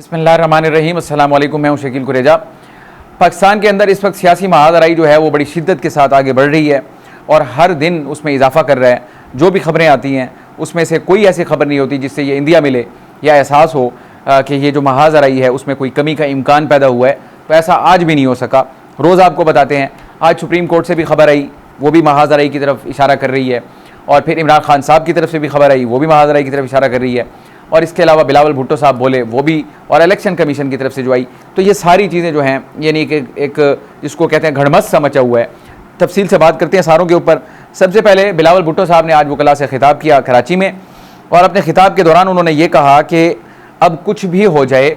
बिस्मिल्लाहिर्रहमानिर्रहीम। अस्सलाम वालेकुम। मैं हूं शकील कुरेजा। पाकिस्तान के अंदर इस वक्त सियासी महाजराई जो है वो बड़ी शिद्दत के साथ आगे बढ़ रही है और हर दिन उसमें इजाफा कर रहा है। जो भी खबरें आती हैं उसमें से कोई ऐसी खबर नहीं होती जिससे ये इंदिया मिले या एहसास हो कि ये जो महाजराई है उसमें कोई कमी का इम्कान पैदा हुआ है। तो ऐसा आज भी नहीं हो सका। रोज़ आपको बताते हैं। आज सुप्रीम कोर्ट से भी खबर आई, वो भी महाजराई की तरफ इशारा कर रही है, और फिर इमरान खान साहब की तरफ से भी खबर आई, वो भी महाजराई की तरफ इशारा कर रही है, और इसके अलावा बिलावल भुट्टो साहब बोले वो भी, और इलेक्शन कमीशन की तरफ से जो आई। तो ये सारी चीज़ें जो हैं यानी कि एक जिसको कहते हैं घड़मस सा मचा हुआ है। तफसील से बात करते हैं सारों के ऊपर। सबसे पहले बिलावल भुट्टो साहब ने आज वकला से खिताब किया कराची में, और अपने खिताब के दौरान उन्होंने ये कहा कि अब कुछ भी हो जाए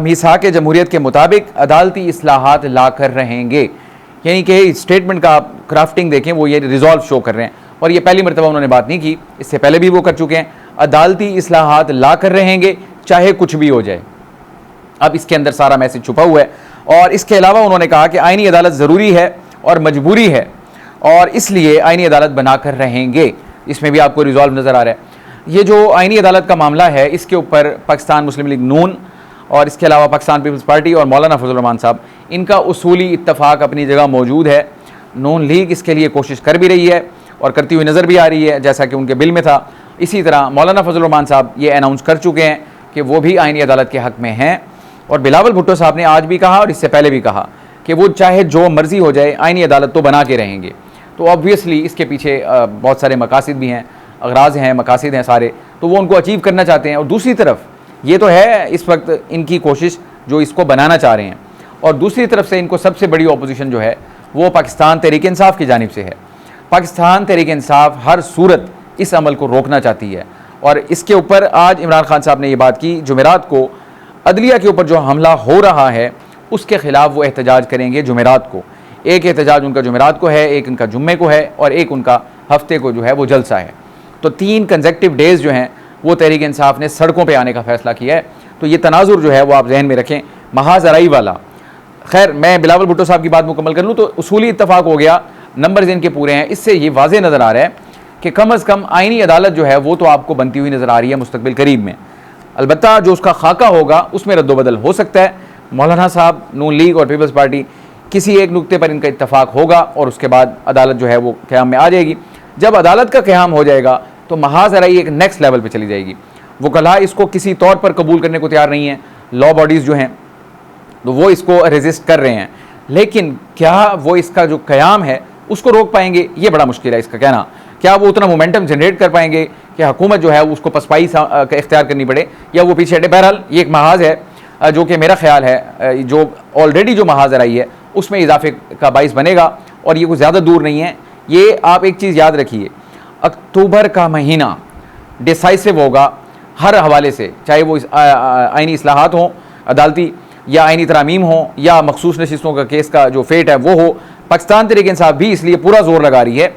मीसाक जमहूरियत के मुताबिक अदालती इस्लाहात ला कर रहेंगे। यानी कि स्टेटमेंट का आप क्राफ्टिंग देखें, वो ये रिजॉल्व शो कर रहे हैं, और ये पहली मरतबा उन्होंने बात नहीं की, इससे पहले भी वो कर चुके हैं। अदालती इस्लाहात ला कर रहेंगे चाहे कुछ भी हो जाए। अब इसके अंदर सारा मैसेज छुपा हुआ है। और इसके अलावा उन्होंने कहा कि आईनी अदालत ज़रूरी है और मजबूरी है, और इसलिए आईनी अदालत बना कर रहेंगे। इसमें भी आपको रिजॉल्व नज़र आ रहा है। ये जो आईनी अदालत का मामला है, इसके ऊपर पाकिस्तान मुस्लिम लीग नून और इसके अलावा पाकिस्तान पीपल्स पार्टी और मौलाना फजल रहमान साहब, इनका उसूली इत्तफाक अपनी जगह मौजूद है। नून लीग इसके लिए कोशिश कर भी रही है और करती हुई नज़र भी आ रही है, जैसा कि उनके बिल में था। इसी तरह मौलाना फजल रहमान साहब ये अनाउंस कर चुके हैं कि वो भी आईनी अदालत के हक़ में हैं। और बिलावल भुट्टो साहब ने आज भी कहा और इससे पहले भी कहा कि वो चाहे जो मर्ज़ी हो जाए आईनी अदालत तो बना के रहेंगे। तो ऑब्वियसली इसके पीछे बहुत सारे मकासद भी हैं, अगराज़ हैं, मकासद हैं सारे, तो वो उनको अचीव करना चाहते हैं। और दूसरी तरफ ये तो है इस वक्त इनकी कोशिश जो इसको बनाना चाह रहे हैं, और दूसरी तरफ से इनको सबसे बड़ी अपोजिशन जो है वो पाकिस्तान तहरीक इंसाफ की जानिब से है। पाकिस्तान तहरीक इंसाफ हर सूरत इस अमल को रोकना चाहती है, और इसके ऊपर आज इमरान खान साहब ने ये बात की। जुमेरात को अदलिया के ऊपर जो हमला हो रहा है उसके ख़िलाफ़ वो एहतजाज करेंगे जुमेरात को। एक एहतजाज उनका जुमेरात को है, एक उनका जुम्मे को है, और एक उनका हफ्ते को जो है वो जलसा है। तो 3 कंसेक्टिव डेज़ जो हैं वो तहरीक इंसाफ ने सड़कों पर आने का फ़ैसला किया है। तो ये तनाजुर जो है वो आप जहन में रखें, महाजराई वाला। खैर, मैं बिलावल भुट्टो साहब की बात मुकम्मल कर लूँ तो उसूली इत्तफाक हो गया, नंबर्स इनके पूरे हैं। इससे ये वाज़े नज़र आ रहा है कि कम अज़ कम आईनी अदालत जो है वो तो आपको बनती हुई नज़र आ रही है मुस्तकबिल करीब में। अलबत्ता जो उसका खाका होगा उसमें रद्दोबदल हो सकता है। मौलाना साहब, नून लीग और पीपल्स पार्टी, किसी एक नुक्ते पर इनका इत्तफाक होगा और उसके बाद अदालत जो है वो क़याम में आ जाएगी। जब अदालत का क़याम हो जाएगा तो महाजराई एक नेक्स्ट लेवल पर चली जाएगी। वकला इसको किसी तौर पर कबूल करने को तैयार नहीं है। लॉ बॉडीज़ जो हैं तो वो इसको रेजिस्ट कर रहे हैं, लेकिन क्या वो इसका जो क़याम है उसको रोक पाएंगे? ये बड़ा मुश्किल है इसका कहना। क्या वो उतना मोमेंटम जनरेट कर पाएंगे कि हुकूमत जो है उसको पसपाई इख्तियार करनी पड़े, या वो पीछे हटे? बहरहाल ये एक महाज है जो कि मेरा ख्याल है जो ऑलरेडी जो महाजराई है उसमें इजाफे का बाइस बनेगा, और ये कुछ ज़्यादा दूर नहीं है। ये आप एक चीज़ याद रखिए, अक्टूबर का महीना डिसाइसिव होगा हर हवाले से, चाहे वो आईनी इस्लाहात हों, अदालती या आईनी तरामीम हो, या मखसूस नशिस्तों का केस का जो फेट है वो हो। पाकिस्तान तहरीक इंसाफ भी इसलिए पूरा जोर लगा रही है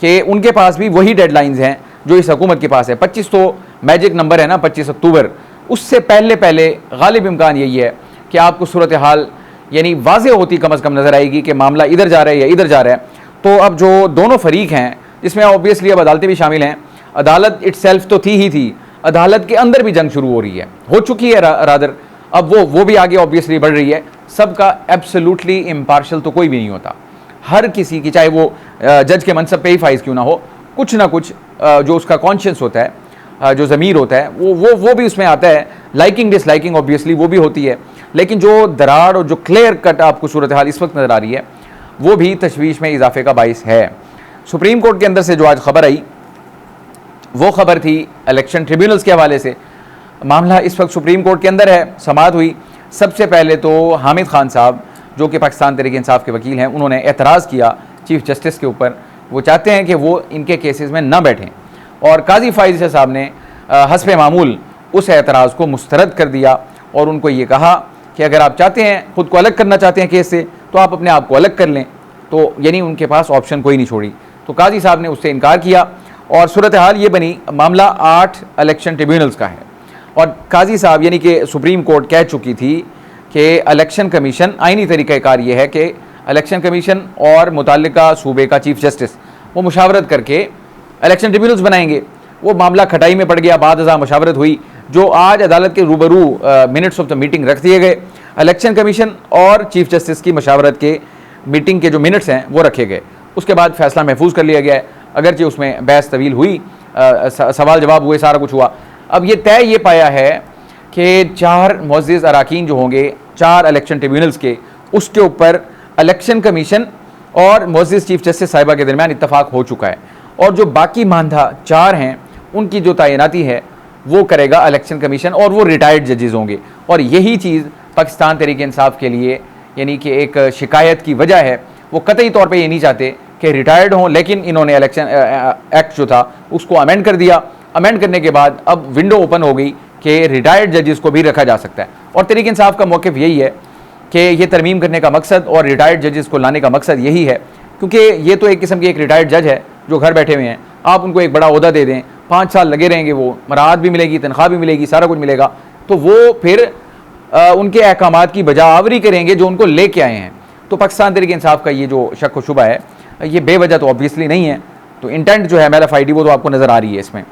कि उनके पास भी वही डेडलाइंस हैं जो इस हुकूमत के पास है। 25 तो मैजिक नंबर है ना, 25 अक्टूबर। उससे पहले पहले गालिब इम्कान यही है कि आपको सूरत हाल यानी वाज़े होती कम अज़ कम नज़र आएगी कि मामला इधर जा रहा है या इधर जा रहा है। तो अब जो दोनों फरीक हैं, जिसमें ऑब्वियसली अब अदालतें भी शामिल हैं, अदालत इट्सेल्फ तो थी ही थी, अदालत के अंदर भी जंग शुरू हो रही है, हो चुकी है रादर। अब वो भी आगे ऑब्वियसली बढ़ रही है। सबका एब्सोल्युटली इम्पार्शल तो कोई भी नहीं होता। हर किसी की, चाहे वो जज के मनसब पे ही फाइज क्यों ना हो, कुछ ना कुछ जो उसका कॉन्शियस होता है, जो ज़मीर होता है, वो भी उसमें आता है। लाइकिंग डिसलाइकिंग ऑब्वियसली वो भी होती है, लेकिन जो दरार और जो क्लियर कट आपको सूरत हाल इस वक्त नज़र आ रही है वो भी तशवीश में इजाफे का बाइस है। सुप्रीम कोर्ट के अंदर से जो आज खबर आई वो खबर थी इलेक्शन ट्रिब्यूनल्स के हवाले से। मामला इस वक्त सुप्रीम कोर्ट के अंदर है, समाअत हुई। सबसे पहले तो हामिद खान साहब जो कि पाकिस्तान तहरीक इंसाफ के वकील हैं, उन्होंने एतराज़ किया चीफ जस्टिस के ऊपर। वो चाहते हैं कि वो इनके केसेस में ना बैठें, और काजी फाइज साहब ने हस्ब मामूल उस एतराज़ को मुस्तरद कर दिया, और उनको ये कहा कि अगर आप चाहते हैं, ख़ुद को अलग करना चाहते हैं केस से, तो आप अपने आप को अलग कर लें। तो यानी उनके पास ऑप्शन कोई नहीं छोड़ी। तो काजी साहब ने उससे इनकार किया, और सूरत हाल ये बनी। मामला 8 इलेक्शन ट्रिब्यूनल्स का है, और काजी साहब यानी कि सुप्रीम कोर्ट कह चुकी थी कि इलेक्शन कमीशन, आइनी तरीक़ाकार ये है कि इलेक्शन कमीशन और मुतल्लिका सूबे का चीफ जस्टिस वो मुशावरत करके इलेक्शन ट्रिब्यूनल्स बनाएंगे। वो मामला खटाई में पड़ गया, बाद मशावरत हुई, जो आज अदालत के रूबरू मिनट्स ऑफ द मीटिंग रख दिए गए। इलेक्शन कमीशन और चीफ जस्टिस की मशावरत के मीटिंग के जो मिनट्स हैं वो रखे गए। उसके बाद फैसला महफूज कर लिया गया है, अगरचे उसमें बहस तवील हुई, सवाल जवाब हुए, सारा कुछ हुआ। अब ये तय ये पाया है कि 4 मुअज़्ज़िज़ अराकीन जो होंगे 4 इलेक्शन ट्रिब्यूनल्स के, उसके ऊपर इलेक्शन कमीशन और मुअज़्ज़िज़ चीफ जस्टिस साहिबा के दरमियान इत्तफाक हो चुका है, और जो बाकी मानधा 4 हैं उनकी जो तैनाती है वो करेगा इलेक्शन कमीशन, और वो रिटायर्ड जजेस होंगे। और यही चीज़ पाकिस्तान तहरीक इंसाफ के लिए यानी कि एक शिकायत की वजह है। वो कतई तौर पे ये नहीं चाहते कि रिटायर्ड हों, लेकिन इन्होंने इलेक्शन एक्ट जो था उसको अमेंड कर दिया। अमेंड करने के बाद अब विंडो ओपन हो गई कि रिटायर्ड जजेस को भी रखा जा सकता है। और तहरीक इंसाफ का मौक़िफ़ यही है कि ये तरमीम करने का मकसद और रिटायर्ड जजेस को लाने का मकसद यही है, क्योंकि ये तो एक किस्म की एक रिटायर्ड जज है जो घर बैठे हुए हैं। आप उनको एक बड़ा ओहदा दे दें, 5 साल लगे रहेंगे, वो मराहत भी मिलेगी, तनख्वाह भी मिलेगी, सारा कुछ मिलेगा, तो वो फिर उनके अहकामात की बजावरी करेंगे जो उनको लेके आए हैं। तो पाकिस्तान तहरीक इंसाफ का ये जो शक व शुबा है ये बेवजह तो ऑब्वियसली नहीं है, तो इंटेंट जो है MLFID वो तो आपको नज़र आ रही है इसमें।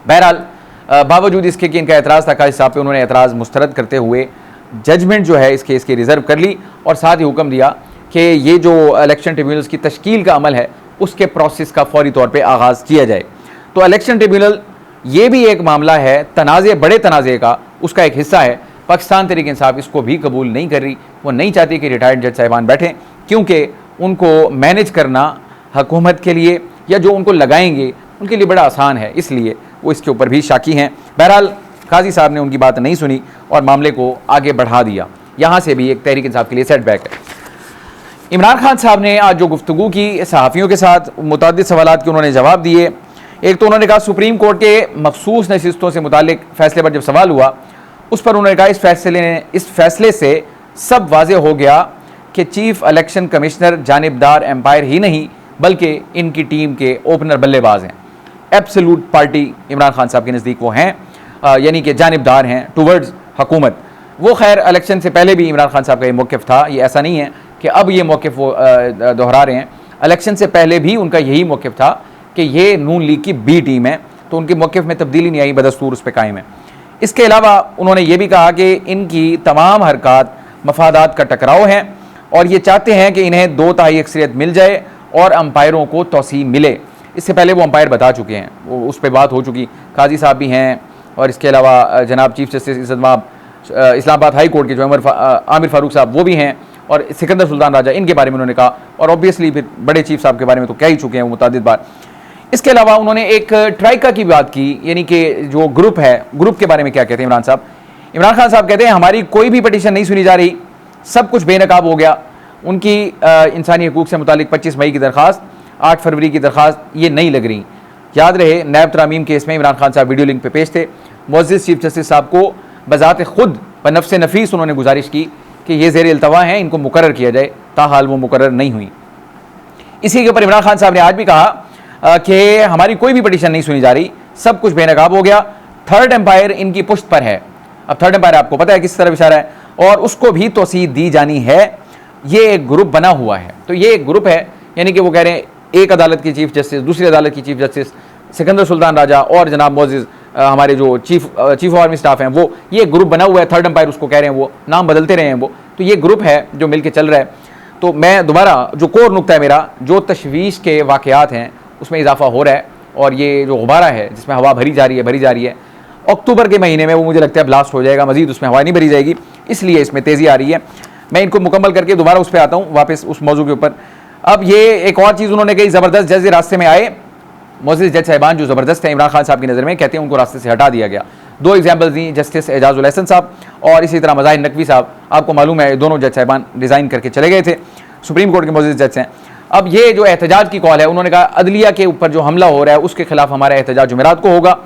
बहरहाल बावजूद इसके कि इनका एतराज़ था काजी साहब पे, उन्होंने एतराज़ मुस्तरद करते हुए जजमेंट जो है इस केस की रिज़र्व कर ली, और साथ ही हुक्म दिया कि ये जो इलेक्शन ट्रिब्यूनल्स की तश्कील का अमल है उसके प्रोसेस का फौरी तौर पर आगाज़ किया जाए। तो इलेक्शन ट्रिब्यूनल ये भी एक मामला है तनाज़े, बड़े तनाज़े का, उसका एक हिस्सा है। पाकिस्तान तहरीक इंसाफ इसको भी कबूल नहीं कर रही। वो नहीं चाहती कि रिटायर्ड जज साहिबान बैठें, क्योंकि उनको मैनेज करना हुकूमत के लिए या जो उनको लगाएंगे उनके लिए बड़ा आसान है, इसलिए वो इसके ऊपर भी शाकी हैं। बहरहाल काजी साहब ने उनकी बात नहीं सुनी और मामले को आगे बढ़ा दिया। यहाँ से भी एक तहरीक इंसाफ के लिए सेटबैक है। इमरान खान साहब ने आज जो गुफ्तगू की सहाफ़ियों के साथ, मुतअद्दिद सवालात के उन्होंने जवाब दिए। एक तो उन्होंने कहा सुप्रीम कोर्ट के मखसूस नशिस्तों से मुतालिक फ़ैसले पर जब सवाल हुआ उस पर उन्होंने कहा इस फैसले से सब वाज़े हो गया कि चीफ इलेक्शन कमिश्नर जानिबदार एम्पायर ही नहीं बल्कि इनकी टीम के ओपनर बल्लेबाज हैं। एब्सोल्यूट पार्टी इमरान खान साहब के नज़दीक वो हैं, यानी कि जानिबदार हैं टूवर्ड्स हुकूमत। वो खैर इलेक्शन से पहले भी इमरान खान साहब का ये मौक़िफ़ था, ये ऐसा नहीं है कि अब ये मौक़िफ़ वो दोहरा रहे हैं। इलेक्शन से पहले भी उनका यही मौक़िफ़ था कि ये नून लीग की बी टीम है, तो उनके मौक़िफ़ में तब्दीली नहीं आई, बदस्तूर उस पर कायम है। इसके अलावा उन्होंने ये भी कहा कि इनकी तमाम हरकत मफादात का टकराव हैं और ये चाहते हैं कि इन्हें 2/3 अक्सरियत मिल जाए और अंपायरों को तौसीह मिले। इससे पहले वो अंपायर बता चुके हैं, वो उस पर बात हो चुकी। काजी साहब भी हैं और इसके अलावा जनाब chief justice Islamabad high court के जो आमिर फारूक साहब वो भी हैं, और सिकंदर सुल्तान राजा, इनके बारे में उन्होंने कहा, और ऑब्वियसली फिर बड़े चीफ साहब के बारे में तो कह ही चुके हैं वो मुतादिद बार। इसके अलावा उन्होंने एक ट्राइका की बात की, यानी कि जो ग्रुप है, ग्रुप के बारे में क्या कहते हैं इमरान साहब। इमरान खान साहब कहते हैं हमारी कोई भी पटिशन नहीं सुनी जा रही, सब कुछ बेनकाब हो गया। उनकी इंसानी हकूक़ से मुतालिक 25 मई की दरख्वास्त, 8 फरवरी की दरख्वास्त ये नहीं लग रही। याद रहे नैब तरामीम केस में इमरान खान साहब वीडियो लिंक पे पेश थे। मुअज़्ज़िज़ चीफ जस्टिस साहब को बज़ात खुद बनफ्स नफीस उन्होंने गुजारिश की कि ये ज़ेर इल्तवा हैं, इनको मुकर्रर किया जाए, ताहाल वो मुकर्रर नहीं हुई। इसी के ऊपर इमरान खान साहब ने आज भी कहा कि हमारी कोई भी पटिशन नहीं सुनी जा रही, सब कुछ बेनकाब हो गया, थर्ड एम्पायर इनकी पुश्त पर है। अब थर्ड एम्पायर आपको पता है किस तरफ इशारा है, और उसको भी तौसीह दी जानी है। ये एक ग्रुप बना हुआ है, तो ये एक ग्रुप है, यानी कि वो कह रहे हैं एक अदालत की चीफ जस्टिस, दूसरी अदालत की चीफ जस्टिस, सिकंदर सुल्तान राजा और जनाब मुअज़्ज़िज़ हमारे जो चीफ ऑफ आर्मी स्टाफ हैं, वो ये ग्रुप बना हुआ है। थर्ड एम्पायर उसको कह रहे हैं, वो नाम बदलते रहे हैं वो, तो ये ग्रुप है जो मिलके चल रहा है। तो मैं दोबारा जो कोर नुक्ता है मेरा, जो तशवीश के वाक़यात हैं उसमें इजाफा हो रहा है, और ये जो गुब्बारा है जिसमें हवा भरी जा रही है, अक्टूबर के महीने में वो मुझे लगता है ब्लास्ट हो जाएगा, मजीद उसमें हवा नहीं भरी जाएगी, इसलिए इसमें तेज़ी आ रही है। मैं इनको मुकम्मल करके दोबारा उस पर आता हूँ, वापस उस मौजू के ऊपर। अब ये एक और चीज़ उन्होंने कही, ज़बरदस्त जज रास्ते में आए। मुअज़्ज़िज़ जज साहिबान जो ज़बरदस्त है इमरान खान साहब की नज़र में, कहते हैं उनको रास्ते से हटा दिया गया। 2 एग्जाम्पल्स दी, जस्टिस एजाजुल हसन साहब और इसी तरह मज़ाहिर नकवी साहब। आपको मालूम है दोनों जज साहिबान रिज़ाइन करके चले गए थे, सुप्रीम कोर्ट के मुअज़्ज़िज़ जज हैं। अब ये जो एहतजाज की कॉल है, उन्होंने कहा अदलिया के ऊपर जो हमला हो रहा है उसके खिलाफ हमारा एहतजाज जुमेरात को होगा,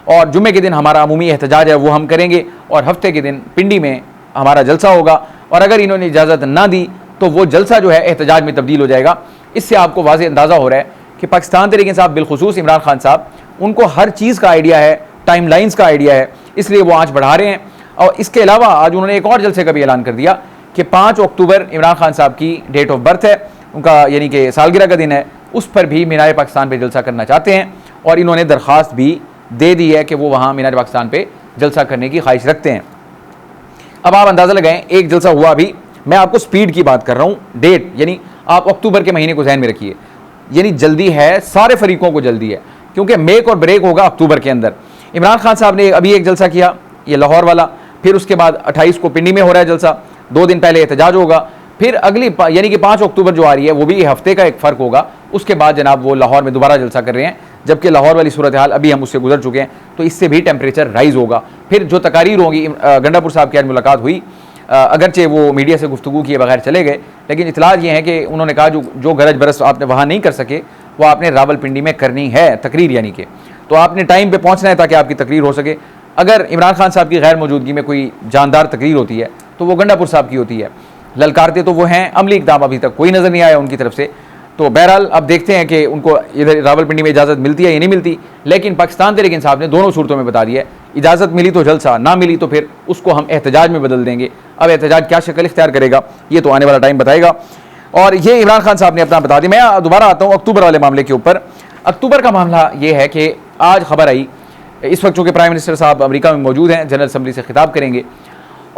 और जुम्मे के दिन हमारा अमूमी एहतजाज है वो हम करेंगे, और हफ्ते के दिन पिंडी में हमारा जलसा होगा, और अगर इन्होंने इजाज़त ना दी तो वो जलसा जो है एहतजाज में तब्दील हो जाएगा। इससे आपको वाज़ेह अंदाज़ा हो रहा है कि पाकिस्तान तहरीक इंसाफ, बिलखुसूस इमरान खान साहब, उनको हर चीज़ का आइडिया है, टाइम लाइन्स का आइडिया है, इसलिए वो आँच बढ़ा रहे हैं। और इसके अलावा आज उन्होंने एक और जलसे का भी ऐलान कर दिया कि 5 अक्टूबर इमरान खान साहब की डेट ऑफ बर्थ है, उनका यानी कि सालगिरह का दिन है, उस पर भी मीनार पाकिस्तान पर जलसा करना चाहते हैं, और इन्होंने दरख्वास्त भी दे दी है कि वो वहाँ मीनार पाकिस्तान पे जलसा करने की ख्वाहिश रखते हैं। अब आप अंदाज़ा लगाएं, एक जलसा हुआ अभी, मैं आपको स्पीड की बात कर रहा हूँ, डेट यानी आप अक्टूबर के महीने को ध्यान में रखिए, यानी जल्दी है, सारे फरीकों को जल्दी है, क्योंकि मेक और ब्रेक होगा अक्टूबर के अंदर। इमरान खान साहब ने अभी एक जलसा किया, ये लाहौर वाला, फिर उसके बाद 28 को पिंडी में हो रहा है जलसा, 2 दिन पहले एहतजाज होगा, फिर अगली यानी कि 5 अक्टूबर जो आ रही है वो भी हफ्ते का एक फ़र्क होगा, उसके बाद जनाब वो लाहौर में दोबारा जलसा कर रहे हैं, जबकि लाहौर वाली सूरत हाल अभी हम उससे गुजर चुके हैं, तो इससे भी टेम्परेचर राइज होगा। फिर जो तकारीर होंगी, गंडापुर साहब की आज मुलाकात हुई, अगरचे वो मीडिया से गुफ्तगू किए बगैर चले गए, लेकिन इतलात ये है कि उन्होंने कहा जो गरज बरस आपने वहाँ नहीं कर सके वो आपने रावलपिंडी में करनी है तकरीर, यानी कि तो आपने टाइम पे पहुँचना है ताकि आपकी तकरीर हो सके। अगर इमरान खान साहब की गैर मौजूदगी में कोई जानदार तकरीर होती है तो वो गंडापुर साहब की होती है। ललकारते तो वो हैं, अमली इक़दाम अभी तक कोई नज़र नहीं आया उनकी तरफ से। तो बहरहाल अब देखते हैं कि उनको इधर रावलपिंडी में इजाज़त मिलती है या नहीं मिलती, लेकिन पाकिस्तान तहरीक इंसाफ ने दोनों सूरतों में बता दिया है, इजाज़त मिली तो जलसा, ना मिली तो फिर उसको हम एहतजाज में बदल देंगे। अब एहतजाज क्या शक्ल इख्तियार करेगा ये तो आने वाला टाइम बताएगा, और ये इमरान खान साहब ने अपना बता दिया। मैं दोबारा आता हूँ अक्टूबर वाले मामले के ऊपर। अक्टूबर का मामला ये है कि आज खबर आई, इस वक्त चूँकि प्राइम मिनिस्टर साहब अमेरिका में मौजूद हैं, जनरल असम्बली से खिताब करेंगे,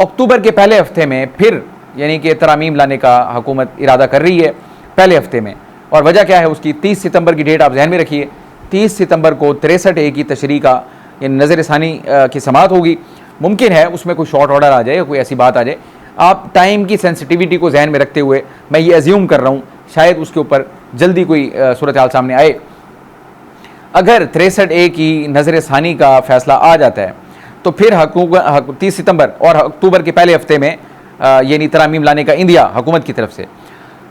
अक्टूबर के पहले हफ्ते में फिर यानी कि तरामीम लाने का हुकूमत इरादा कर रही है पहले हफ्ते में। और वजह क्या है उसकी, 30 सितंबर की डेट आप ध्यान में रखिए, 30 सितंबर को 63A की तशरीह का नज़र सानी की समाअत होगी। मुमकिन है उसमें कोई शॉर्ट ऑर्डर आ जाए, कोई ऐसी बात आ जाए, आप टाइम की सेंसिटिविटी को जहन में रखते हुए मैं ये अज्यूम कर रहा हूँ शायद उसके ऊपर जल्दी कोई सूरत हाल सामने आए। अगर 63A की नज़र सानी का फ़ैसला आ जाता है तो फिर 30 सितंबर और अक्टूबर के पहले हफ्ते में यानी तरामीम लाने का इंदिया हुकूमत की तरफ से,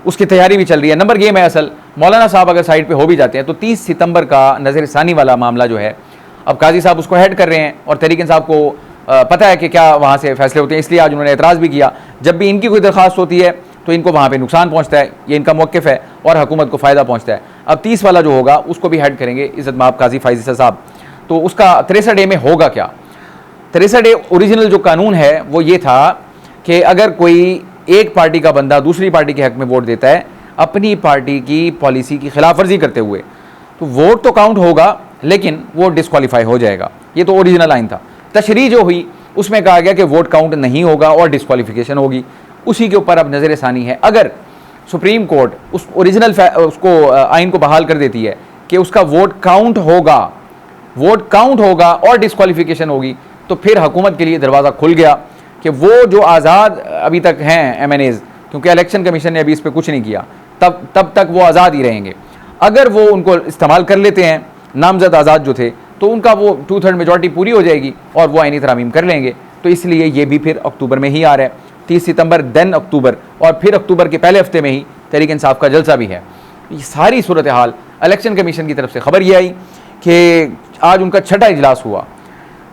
उसकी तैयारी भी चल रही है। नंबर गेम है असल, मौलाना साहब अगर साइड पे हो भी जाते हैं तो 30 सितंबर का नज़र सानी वाला मामला जो है, अब काजी साहब उसको हेड कर रहे हैं और तहरीक इंसाफ को पता है कि क्या वहाँ से फैसले होते हैं, इसलिए आज उन्होंने एतराज़ भी किया। जब भी इनकी कोई दरख्वास्त होती है तो इनको वहाँ पे नुकसान पहुँचता है, ये इनका मौक़िफ़ है, और हुकूमत को फ़ायदा पहुँचता है। अब 30 वाला जो होगा उसको भी हेड करेंगे इज़्ज़त माब काजी फाइज़ साहब। तो उसका 63A में होगा क्या, 63A ओरिजिनल जो कानून है वो ये था कि अगर कोई एक पार्टी का बंदा दूसरी पार्टी के हक़ में वोट देता है अपनी पार्टी की पॉलिसी की खिलाफ वर्जी करते हुए, तो वोट तो काउंट होगा लेकिन वो डिस्क्वालीफाई हो जाएगा। ये तो ओरिजिनल आइन था। तशरीह जो हुई उसमें कहा गया कि वोट काउंट नहीं होगा और डिस्क्वालिफिकेशन होगी। उसी के ऊपर अब नज़र सानी है। अगर सुप्रीम कोर्ट उस ओरिजिनल उसको आइन को बहाल कर देती है कि उसका वोट काउंट होगा और डिस्क्वालिफिकेशन होगी, तो फिर हुकूमत के लिए दरवाज़ा खुल गया कि वो जो आज़ाद अभी तक हैं MNAs, क्योंकि इलेक्शन कमीशन ने अभी इस पर कुछ नहीं किया, तब तक वो आज़ाद ही रहेंगे। अगर वो उनको इस्तेमाल कर लेते हैं, नामजद आज़ाद जो थे, तो उनका वो 2/3 मेजॉरिटी पूरी हो जाएगी और वो आईनी तरामीम कर लेंगे। तो इसलिए ये भी फिर अक्टूबर में ही आ रहा है, 30 सितंबर देन अक्टूबर, और फिर अक्टूबर के पहले हफ्ते में ही तहरीक इंसाफ का जलसा भी है। ये सारी सूरत हाल इलेक्शन कमीशन की तरफ से खबर ये आई कि आज उनका छठा इजलास हुआ।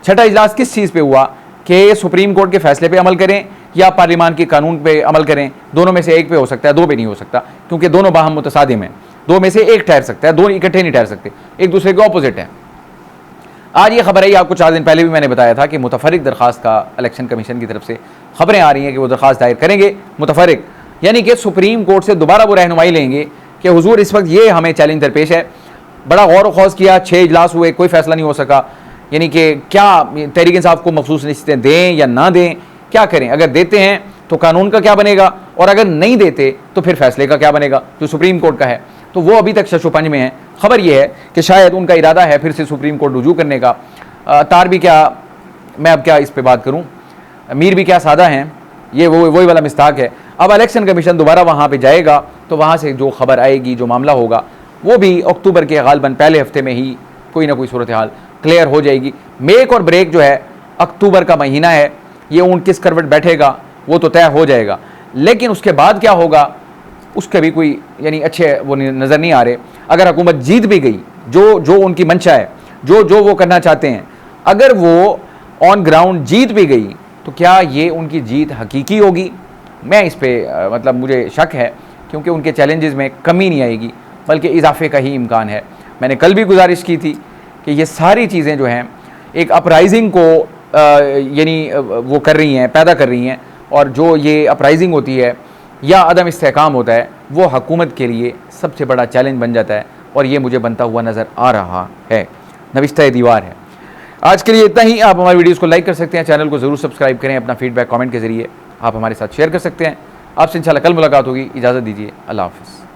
छठा इजलास किस चीज़ पे हुआ कि सुप्रीम कोर्ट के फैसले पे अमल करें या पार्लियामान के कानून पे अमल करें, दोनों में से एक पे हो सकता है, दो पे नहीं हो सकता, क्योंकि दोनों बाहम मुतसादिम हैं। दो में से एक ठहर सकता है, दो इकट्ठे नहीं ठहर सकते, एक दूसरे के ऑपोजिट हैं। आज ये खबर आई, आपको 4 दिन पहले भी मैंने बताया था कि मुतफरिक दरख्वास्त का इलेक्शन कमीशन की तरफ से खबरें आ रही हैं कि वो दरख्वास्त दायर करेंगे मुतफरिक, यानी कि सुप्रीम कोर्ट से दोबारा वो रहनुमाई लेंगे कि हुजूर इस वक्त ये हमें चैलेंज दरपेश है। बड़ा गौर व खौज किया, 6 इजलास हुए, कोई फैसला नहीं हो सका, यानी कि क्या तहरीक इंसाफ को मखसूस निश्चितें दें या ना दें, क्या करें। अगर देते हैं तो कानून का क्या बनेगा, और अगर नहीं देते तो फिर फैसले का क्या बनेगा जो सुप्रीम कोर्ट का है। तो वो अभी तक शशोपंज में है। खबर ये है कि शायद उनका इरादा है फिर से सुप्रीम कोर्ट रुजू करने का। तार भी क्या, मैं अब क्या इस पे बात करूं, मीर भी क्या सादा हैं, ये वही वाला मिस्ताक है। अब इलेक्शन कमीशन दोबारा वहाँ पे जाएगा तो वहाँ से जो खबर आएगी, जो मामला होगा, वो भी अक्टूबर के गालबन पहले हफ्ते में ही कोई ना कोई सूरत हाल क्लियर हो जाएगी। मेक और ब्रेक जो है अक्टूबर का महीना है, ये ऊँट किस करवट बैठेगा वो तो तय हो जाएगा, लेकिन उसके बाद क्या होगा उसके भी कोई यानी अच्छे वो नज़र नहीं आ रहे। अगर हुकूमत जीत भी गई, जो उनकी मंशा है, जो वो करना चाहते हैं, अगर वो ऑन ग्राउंड जीत भी गई तो क्या ये उनकी जीत हकीकी होगी? मैं इस पे मतलब मुझे शक है, क्योंकि उनके चैलेंजेस में कमी नहीं आएगी बल्कि इजाफे का ही इम्कान है। मैंने कल भी गुजारिश की थी कि ये सारी चीज़ें जो हैं एक अपराइजिंग को यानी वो कर रही हैं, पैदा कर रही हैं, और जो ये अपराइजिंग होती है या अदम इस्तेहकाम होता है वो हुकूमत के लिए सबसे बड़ा चैलेंज बन जाता है, और ये मुझे बनता हुआ नज़र आ रहा है, नविश्ता दीवार है। आज के लिए इतना ही। आप हमारी वीडियोस को लाइक कर सकते हैं, चैनल को ज़रूर सब्सक्राइब करें, अपना फीडबैक कमेंट के ज़रिए आप हमारे साथ शेयर कर सकते हैं। आपसे इंशाल्लाह कल मुलाकात होगी। इजाज़त दीजिए, अल्लाह हाफ़िज़।